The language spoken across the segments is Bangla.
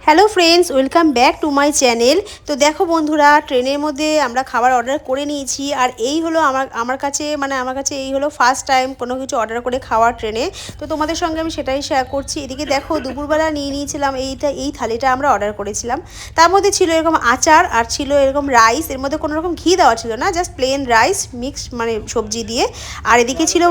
Hello friends, welcome back to my channel. তো দেখো বন্ধুরা, ট্রেনের মধ্যে আমরা খাবার অর্ডার করে নিয়েছি। আর এই হলো আমার কাছে এই হলো ফার্স্ট টাইম কোনো কিছু অর্ডার করে খাওয়ার ট্রেনে। তো তোমাদের সঙ্গে আমি সেটাই শেয়ার করছি। এদিকে দেখো, দুপুরবেলা নিয়ে নিয়েছিলাম এই থালিটা আমরা অর্ডার করেছিলাম। তার মধ্যে ছিল এরকম আচার আর ছিল এরকম রাইস। এর মধ্যে কোনো রকম ঘি দেওয়া ছিল না, জাস্ট প্লেন রাইস মিক্সড সবজি দিয়ে। আর এদিকে ছিল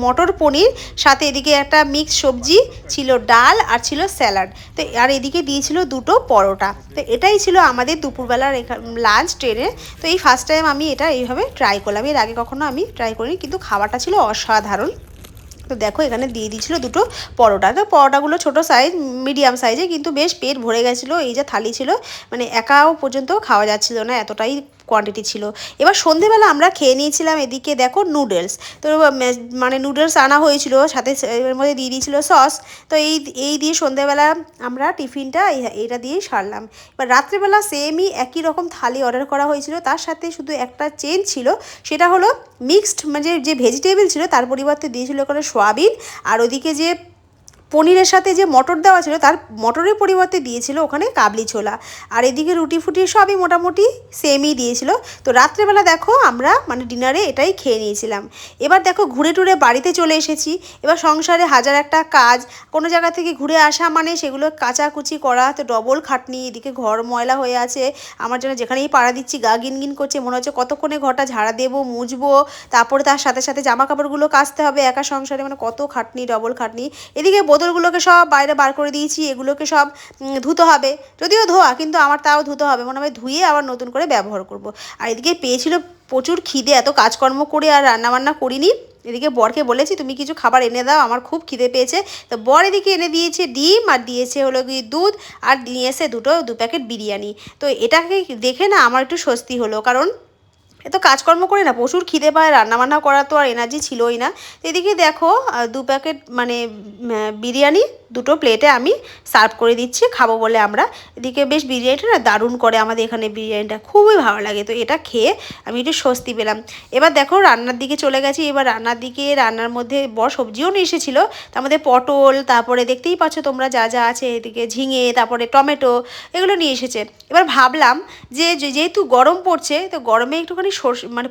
মটর পনির, সাথে এদিকে একটা মিক্সড সবজি ছিল, ডাল আর ছিল স্যালাড। তো আর এদিকে দিয়েছিল দুটো পরোটা। তো এটাই ছিল আমাদের দুপুরবেলার লাঞ্চ ট্রেনে। তো এই ফার্স্ট টাইম আমি এটা এইভাবে ট্রাই করলাম। এর আগে কখনো আমি ট্রাই করিনি, কিন্তু খাবারটা ছিল অসাধারণ। তো দেখো, এখানে দিয়ে দিয়েছিলো দুটো পরোটা। তো পরোটাগুলো ছোটো সাইজ, মিডিয়াম সাইজে, কিন্তু বেশ পেট ভরে গেছিলো। এই যে থালি ছিল, একাও পর্যন্ত খাওয়া যাচ্ছিল না, এতটাই কোয়ান্টিটি ছিল। এবার সন্ধেবেলা আমরা খেয়ে নিয়েছিলাম এদিকে দেখো নুডলস। তো নুডলস আনা হয়েছিল, সাথে এর মধ্যে দিয়ে দিয়েছিলো সস। তো এই দিয়ে সন্ধেবেলা আমরা টিফিনটা এইটা দিয়েই সারলাম। এবার রাত্রেবেলা সেমই একই রকম থালি অর্ডার করা হয়েছিল, তার সাথে শুধু একটা চেঞ্জ ছিল। সেটা হলো মিক্সড, যে ভেজিটেবল ছিল তার পরিবর্তে দিয়েছিল ওখানে সয়াবিন। আর ওদিকে যে পনিরের সাথে যে মটর দেওয়া ছিল, তার মটরের পরিবর্তে দিয়েছিল ওখানে কাবলি ছোলা। আর এদিকে রুটি ফুটি সবই মোটামুটি সেমই দিয়েছিল। তো রাত্রেবেলা দেখো আমরা ডিনারে এটাই খেয়ে নিয়েছিলাম। এবার দেখো, ঘুরে টুরে বাড়িতে চলে এসেছি। এবার সংসারে হাজার একটা কাজ, কোনো জায়গা থেকে ঘুরে আসা সেগুলো কাচাকুচি করা, তো ডবল খাটনি। এদিকে ঘর ময়লা হয়ে আছে, আমার জন্য যেখানেই পাড়া দিচ্ছি গা গিনগিন করছে, মনে হচ্ছে কতক্ষণে ঘরটা ঝাড়া দেবো, মুছবো, তারপরে তার সাথে সাথে জামা কাপড়গুলো কাচতে হবে। একা সংসারে কত খাটনি, ডবল খাটনি। এদিকে বোতলগুলোকে সব বাইরে বার করে দিয়েছি, এগুলোকে সব ধুতে হবে। যদিও ধোয়া, কিন্তু আমার তাও ধুতে হবে, মনে হয় ধুয়ে আবার নতুন করে ব্যবহার করব। আর এদিকে পেয়েছিল প্রচুর খিদে, এত কাজকর্ম করে আর রান্নাবান্না করিনি। এদিকে বরকে বলেছি তুমি কিছু খাবার এনে দাও, আমার খুব খিদে পেয়েছে। তো বর এদিকে এনে দিয়েছে ডিম, আর দিয়েছে হলো কি দুধ, আর নিয়ে এসে দু প্যাকেট বিরিয়ানি। তো এটাকে দেখে না আমার একটু স্বস্তি হলো, কারণ এত কাজকর্ম করে না প্রচুর খিদে পায়, রান্নাবান্না করার তো আর এনার্জি ছিলই না। এদিকে দেখো, 2 প্যাকেট বিরিয়ানি দুটো প্লেটে আমি সার্ভ করে দিচ্ছি খাবো বলে আমরা। এদিকে বেশ বিরিয়ানিটা না দারুণ করে, আমাদের এখানে বিরিয়ানিটা খুবই ভালো লাগে। তো এটা খেয়ে আমি একটু স্বস্তি পেলাম। এবার দেখো রান্নার দিকে চলে গেছি। এবার রান্নার মধ্যে বড় সবজিও নিয়ে এসেছিলো। তার মধ্যে পটল, তারপরে দেখতেই পাচ্ছ তোমরা যা যা আছে, এদিকে ঝিঙে, তারপরে টমেটো, এগুলো নিয়ে এসেছে। এবার ভাবলাম যে যেহেতু গরম পড়ছে, তো গরমে একটুখানি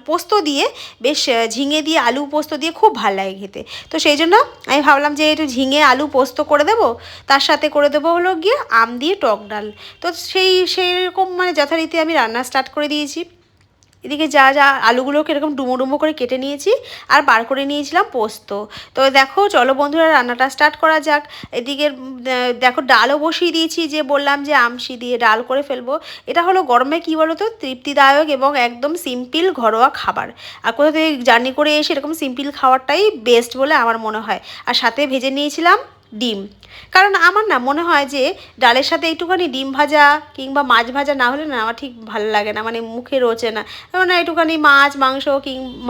পোস্ত দিয়ে, বেশ ঝিঙে দিয়ে আলু পোস্ত দিয়ে খুব ভালো লাগে খেতে। তো সেই জন্য আমি ভাবলাম যে একটু ঝিঙে আলু পোস্ত করে দেবো, তার সাথে করে দেবো হলো গিয়ে আম দিয়ে টক ডাল। তো সেইরকম যথারীতি আমি রান্না স্টার্ট করে দিয়েছি। এদিকে যা যা আলুগুলোকে এরকম ডুমো ডুমো করে কেটে নিয়েছি, আর বার করে নিয়েছিলাম পোস্ত। তো দেখো, চলো বন্ধুরা রান্নাটা স্টার্ট করা যাক। এদিকে দেখো ডালও বসিয়ে দিয়েছি, যে বললাম যে আমশি দিয়ে ডাল করে ফেলবো। এটা হলো গরমে কী বলো তো, তৃপ্তিদায়ক এবং একদম সিম্পল ঘরোয়া খাবার। আর কোথা থেকে জার্নি করে এসে এরকম সিম্পল খাবারটাই বেস্ট বলে আমার মনে হয়। আর সাথে ভেজে নিয়েছিলাম ডিম, কারণ আমার না মনে হয় যে ডালের সাথে একটুখানি ডিম ভাজা কিংবা মাছ ভাজা না হলে না আমার ঠিক ভালো লাগে না, মুখে রোচে না। একটুখানি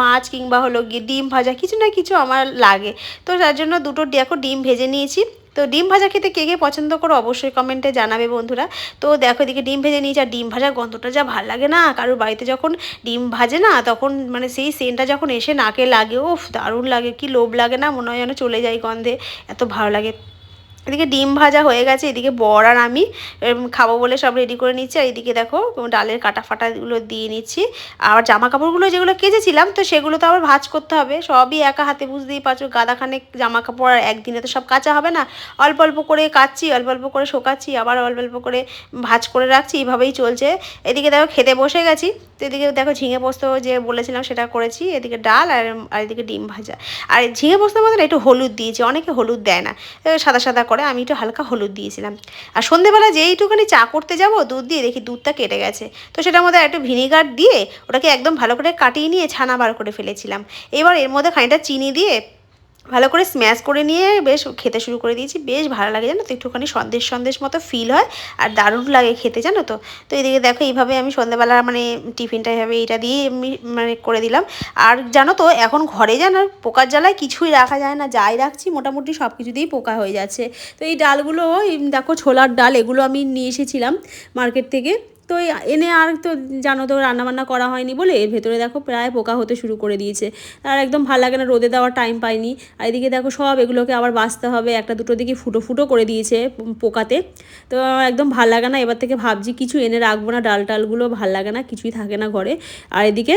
মাছ কিংবা হলো গিয়ে ডিম ভাজা, কিছু না কিছু আমার লাগে। তো তার জন্য দুটো দেখো ডিম ভেজে নিয়েছি। তো ডিম ভাজা খেতে কে কে পছন্দ করো অবশ্যই কমেন্টে জানাবে বন্ধুরা। তো দেখো, এদিকে ডিম ভেজে নিয়েছি। আর ডিম ভাজার গন্ধটা যা ভালো লাগে না, কারোর বাড়িতে যখন ডিম ভাজে না, তখন সেই সেন্টটা যখন এসে নাকে লাগে, ওফ দারুণ লাগে, কি লোভ লাগে না, মনে হয় যেন চলে যায় গন্ধে, এত ভালো লাগে। এদিকে ডিম ভাজা হয়ে গেছে, এদিকে বর আর আমি খাবো বলে সব রেডি করে নিচ্ছি। আর এদিকে দেখো ডালের কাটা ফাটাগুলো দিয়ে নিচ্ছি। আর জামা কাপড়গুলো যেগুলো কেচেছিলাম, তো সেগুলো তো আবার ভাঁজ করতে হবে, সবই একা হাতে, বুঝতেই পারছো গাদাখানেক জামা কাপড়, আর একদিনে তো সব কাচা হবে না। অল্প অল্প করে কাচছি, অল্প অল্প করে শোকাচ্ছি, আবার অল্প অল্প করে ভাঁজ করে রাখছি, এইভাবেই চলছে। এদিকে দেখো খেতে বসে গেছি। তো এদিকে দেখো ঝিঙে পোস্ত যে বলেছিলাম সেটা করেছি, এদিকে ডাল আর এদিকে ডিম ভাজা। আর ঝিঙে পোস্তের মধ্যে একটু হলুদ দিয়েছি, অনেকে হলুদ দেয় না, সাদা সাদা করে, আমি একটু হালকা হলুদ দিয়েছিলাম। আর সন্ধেবেলা যেইটুখানি চা করতে যাব, দুধ দিয়ে দেখি দুধটা কেটে গেছে। তো সেটার মধ্যে একটু ভিনিগার দিয়ে ওটাকে একদম ভালো করে কাটিয়ে নিয়ে ছানা বার করে ফেলেছিলাম। এবার এর মধ্যে খানিকটা চিনি দিয়ে ভালো করে স্ম্যাশ করে নিয়ে বেশ খেতে শুরু করে দিয়েছি। বেশ ভালো লাগে জানো তো, একটুখানি সন্দেশ মতো ফিল হয়, আর দারুণ লাগে খেতে জানো তো। তো এদিকে দেখো এইভাবে আমি সন্ধ্যেবেলা টিফিনটা এইভাবে এইটা দিয়ে আমি করে দিলাম। আর জানো তো এখন ঘরে জানো পোকার জ্বালায় কিছুই রাখা যায় না, যাই রাখছি মোটামুটি সব কিছু দিয়েই পোকা হয়ে যাচ্ছে। তো এই ডালগুলো দেখো ছোলার ডাল, এগুলো আমি নিয়ে এসেছিলাম মার্কেট থেকে। তো এনে আর তো জানো তো রান্নাবান্না করা হয়নি বলে এর ভেতরে দেখো প্রায় পোকা হতে শুরু করে দিয়েছে। আর একদম ভালো লাগে না, রোদে দেওয়ার টাইম পাইনি। আর এদিকে দেখো সব এগুলোকে আবার বাছতে হবে, একটা দুটো দিকে ফুটো ফুটো করে দিয়েছে পোকাতে। তো একদম ভাল লাগে না, এবার থেকে ভাবছি কিছু এনে রাখবো না, ডাল টালগুলো ভাল লাগে না, কিছুই থাকে না ঘরে। আর এদিকে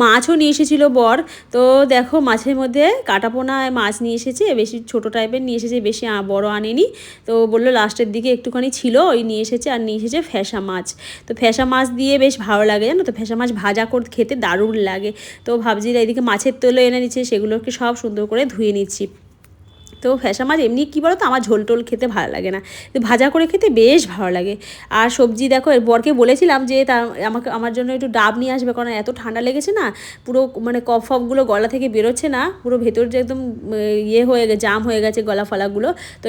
মাছও নিয়ে এসেছিলো বর। তো দেখো মাছের মধ্যে কাটাপোনা মাছ নিয়ে এসেছে, বেশি ছোটো টাইপের নিয়ে এসেছে, বেশি বড় আনেনি। তো বললো লাস্টের দিকে একটুখানি ছিল ওই নিয়ে এসেছে, আর নিয়ে এসেছে ফ্যাসা মাছ। তো ফ্যাসা মাছ দিয়ে বেশ ভালো লাগে জানো তো, ফ্যাসা মাছ ভাজা করে খেতে দারুণ লাগে। তো ভাবছি এইদিকে মাছের তেলও এনে নিচ্ছে, সেগুলোকে সব সুন্দর করে ধুয়ে নিচ্ছি। তো ফ্যাসা মাছ এমনি কী বলো তো, আমার ঝোল টোল খেতে ভালো লাগে না, ভাজা করে খেতে বেশ ভালো লাগে। আর সবজি দেখো বরকে বলেছিলাম যে আমার জন্য একটু ডাব নিয়ে আসবে, কারণ এত ঠান্ডা লেগেছে না, পুরো মানে কফ ফফগুলো গলা থেকে বেরোচ্ছে না, পুরো ভেতর যে একদম ইয়ে হয়ে গেছে, জাম হয়ে গেছে গলা ফলাগুলো। তো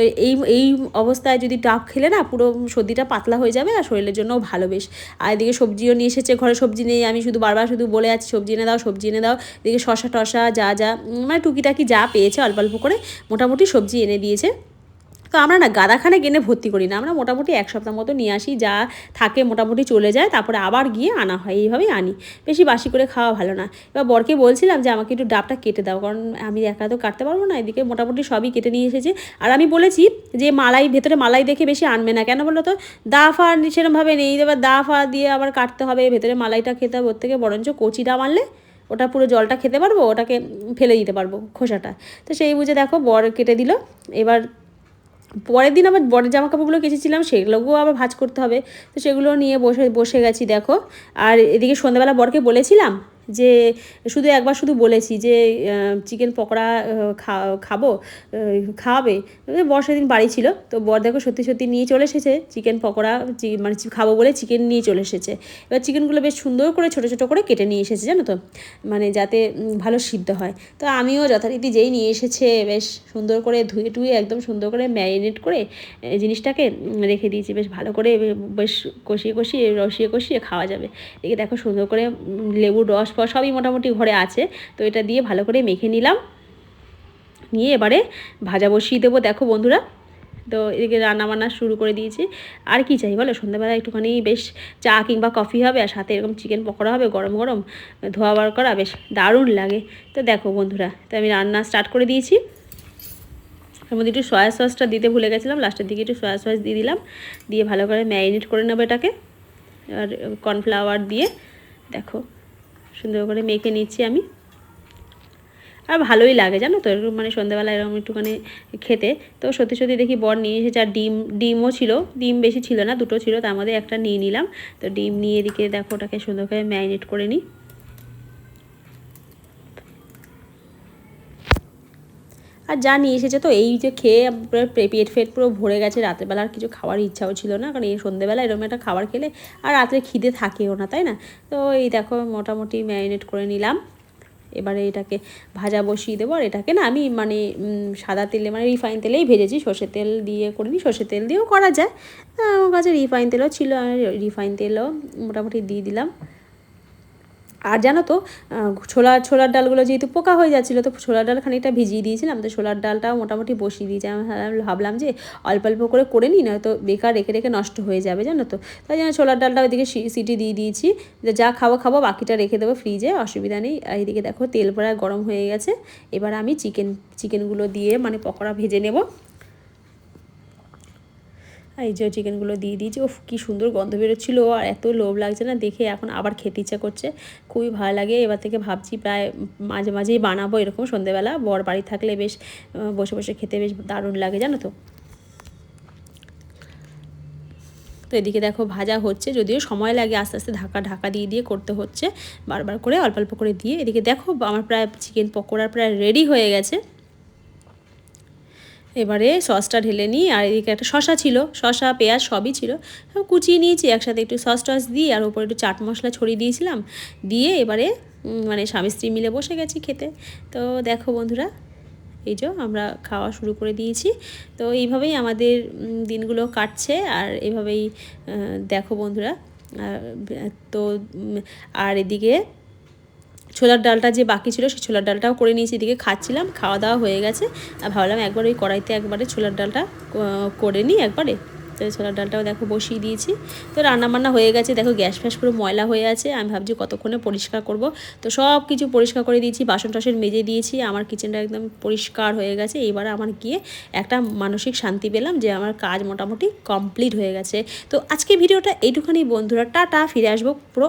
এই অবস্থায় যদি ডাব খেলে না পুরো সর্দিটা পাতলা হয়ে যাবে, আর শরীরের জন্যও ভালো বেশ। আর এদিকে সবজিও নিয়ে এসেছে, ঘরে সবজি নেই, আমি শুধু বারবার শুধু বলে যাচ্ছি সবজি এনে দাও সবজি এনে দাও। এদিকে শশা টশা যা যা মানে টুকিটাকি যা পেয়েছে অল্প অল্প করে মোটামুটি সবজি এনে দিয়েছে। তো আমরা না গাদাখানে এনে ভর্তি করি না, আমরা মোটামুটি এক সপ্তাহ মতো নিয়ে আসি, যা থাকে মোটামুটি চলে যায়, তারপরে আবার গিয়ে আনা হয়, এইভাবেই আনি, বেশি বাসি করে খাওয়া ভালো না। এবার বরকে বলছিলাম যে আমাকে একটু ডাবটা কেটে দাও, কারণ আমি একা তো কাটতে পারবো না। এদিকে মোটামুটি সবই কেটে নিয়ে এসেছে। আর আমি বলেছি যে ভেতরে মালাই দেখে বেশি আনবে না, কেন বলো তো, দা ফা সেরকমভাবে নেই, এবার দা ফা দিয়ে আবার কাটতে হবে, ভেতরে মালাইটা খেতে হবে, ওর থেকে বরঞ্চ কচি ডাব আনলে ওটা পুরো জলটা খেতে পারবো, ওটাকে ফেলে দিতে পারবো খোসাটা। তো সেই বুঝে দেখো বর কেটে দিল। এবার পরের দিন আবার বরের জামা কাপড়গুলো কেচেছিলাম, সেগুলোকেও আবার ভাঁজ করতে হবে, তো সেগুলো নিয়ে বসে গেছি দেখো। আর এদিকে সন্ধ্যাবেলা বরকে বলেছিলাম যে একবার বলেছি যে চিকেন পকোড়া খাবো, খাওয়াবে। বর সেদিন বাড়ি ছিল, তো বর দেখো সত্যি সত্যি নিয়ে চলে এসেছে চিকেন পকোড়া, মানে খাবো বলে চিকেন নিয়ে চলে এসেছে। এবার চিকেনগুলো বেশ সুন্দর করে ছোটো ছোটো করে কেটে নিয়ে এসেছে জানো তো, মানে যাতে ভালো সিদ্ধ হয়। তো আমিও যথারীতি যেই নিয়ে এসেছে বেশ সুন্দর করে ধুয়ে টুয়ে একদম সুন্দর করে ম্যারিনেট করে জিনিসটাকে রেখে দিয়েছি, বেশ ভালো করে বেশ কষিয়ে খাওয়া যাবে। এদিকে দেখো সুন্দর করে লেবুর রস সবই মোটামুটি ঘরে আছে, তো এটা দিয়ে ভালো করে মেখে নিলাম, নিয়ে এবারে ভাজা বসিয়ে দেবো দেখো বন্ধুরা। তো এদিকে রান্নাবান্না শুরু করে দিয়েছি। আর কি চাই বলো, সন্ধ্যাবেলা একটুখানি বেশ চা কিংবা কফি হবে, আর সাথে এরকম চিকেন পকোড়া হবে গরম গরম, ধোয়া বার করা, বেশ দারুণ লাগে। তো দেখো বন্ধুরা, তো আমি রান্না স্টার্ট করে দিয়েছি। এর মধ্যে একটু সয়া সসটা দিতে ভুলে গেছিলাম, লাস্টের দিকে একটু সয়া সস দিয়ে দিলাম, দিয়ে ভালো করে ম্যারিনেট করে নেবো এটাকে। আর কর্নফ্লাওয়ার দিয়ে দেখো সুন্দর করে মেখে নিচ্ছি আমি। আর ভালোই লাগে জানো তো, এরকম মানে সন্ধ্যাবেলা এরকম একটুখানি খেতে। তো সত্যি সত্যি দেখি বর নিয়ে এসেছে, আর ডিমও ছিল, ডিম বেশি ছিল না, দুটো ছিল, তার মধ্যে একটা নিয়ে নিলাম। তো ডিম নিয়ে এদিকে দেখো ওটাকে সুন্দর করে ম্যারিনেট করে নিই। আর যা নিয়ে এসেছে তো এই যে খেয়ে পুরো পেট ফেট পুরো ভরে গেছে, রাত্রেবেলা আর কিছু খাওয়ার ইচ্ছাও ছিল না, কারণ এই সন্ধ্যেবেলা এরকম একটা খাবার খেলে আর রাত্রে খিদে থাকেও না, তাই না। তো এই দেখো মোটামুটি ম্যারিনেট করে নিলাম। এবারে এটাকে ভাজা বসিয়ে দেবো। আর এটাকে না আমি মানে সাদা তেলে মানে রিফাইন তেলেই ভেজেছি, সর্ষের তেল দিয়ে করিনি, সর্ষের তেল দিয়েও করা যায়, আমার কাছে রিফাইন তেলও ছিল, আমি রিফাইন তেলও মোটামুটি দিয়ে দিলাম। আর জানো তো ছোলার ডালগুলো যেহেতু পোকা হয়ে যাচ্ছিলো, তো ছোলার ডাল খানিকটা ভিজিয়ে দিয়েছিলাম, তো ছোলার ডালটাও মোটামুটি বসিয়ে দিয়েছি। আমি ভাবলাম যে অল্প অল্প করে নিই, না তো বেকার রেখে রেখে নষ্ট হয়ে যাবে জানো তো, তাই জন্য ছোলার ডালটা ওইদিকে সিটি দিয়ে দিয়েছি, যে যা খাবো বাকিটা রেখে দেবো ফ্রিজে, অসুবিধা নেই। আর এইদিকে দেখো তেল প্রায় গরম হয়ে গেছে, এবার আমি চিকেনগুলো দিয়ে মানে পকোড়া ভেজে নেব। আর এই যে চিকেনগুলো দিয়ে দিয়েছি, ও কী সুন্দর গন্ধ বেরোচ্ছিলো, আর এত লোভ লাগছে না দেখে, এখন আবার খেতে ইচ্ছা করছে, খুবই ভালো লাগে। এবার থেকে ভাবছি প্রায় মাঝে মাঝেই বানাবো এরকম সন্ধ্যেবেলা, বর বাড়ি থাকলে বেশ বসে বসে খেতে বেশ দারুণ লাগে জানো তো। তো এদিকে দেখো ভাজা হচ্ছে, যদিও সময় লাগে, আস্তে আস্তে ঢাকা দিয়ে করতে হচ্ছে, বারবার করে অল্প অল্প করে দিয়ে। এদিকে দেখো আমার প্রায় চিকেন পকোড়া প্রায় রেডি হয়ে গেছে। এবারে সসটা ঢেলে নিই, আর এদিকে একটা শশা ছিল, শশা পেঁয়াজ সবই ছিল, কুচিয়ে নিয়েছি একসাথে, একটু সস টস দিয়ে আর ওপরে একটু চাট মশলা ছড়িয়ে দিয়েছিলাম, দিয়ে এবারে মানে স্বামী স্ত্রী মিলে বসে গেছি খেতে। তো দেখো বন্ধুরা, এই যে আমরা খাওয়া শুরু করে দিয়েছি। তো এইভাবেই আমাদের দিনগুলো কাটছে, আর এইভাবেই দেখো বন্ধুরা। তো আর এদিকে ছোলার ডালটা যে বাকি ছিল সেই ছোলার ডালটাও করে নিয়েছি, এদিকে খাচ্ছিলাম, খাওয়া দাওয়া হয়ে গেছে। আর ভাবলাম একবার ওই কড়াইতে একবারে ছোলার ডালটা করে নিই একবারে। তো ছোলার ডালটাও দেখো বসিয়ে দিয়েছি। তো রান্নাবান্না হয়ে গেছে, দেখো গ্যাস ফ্যাস পুরো ময়লা হয়ে আছে। আমি ভাবছি কতক্ষণে পরিষ্কার করব। তো সব কিছু পরিষ্কার করে দিয়েছি, বাসন টাসন মেজে দিয়েছি, আমার কিচেনটা একদম পরিষ্কার হয়ে গেছে। এইবারে আমার গিয়ে একটা মানসিক শান্তি পেলাম যে আমার কাজ মোটামুটি কমপ্লিট হয়ে গেছে। তো আজকে ভিডিওটা এইটুখানি বন্ধুরা, টাটা, ফিরে আসবো পুরো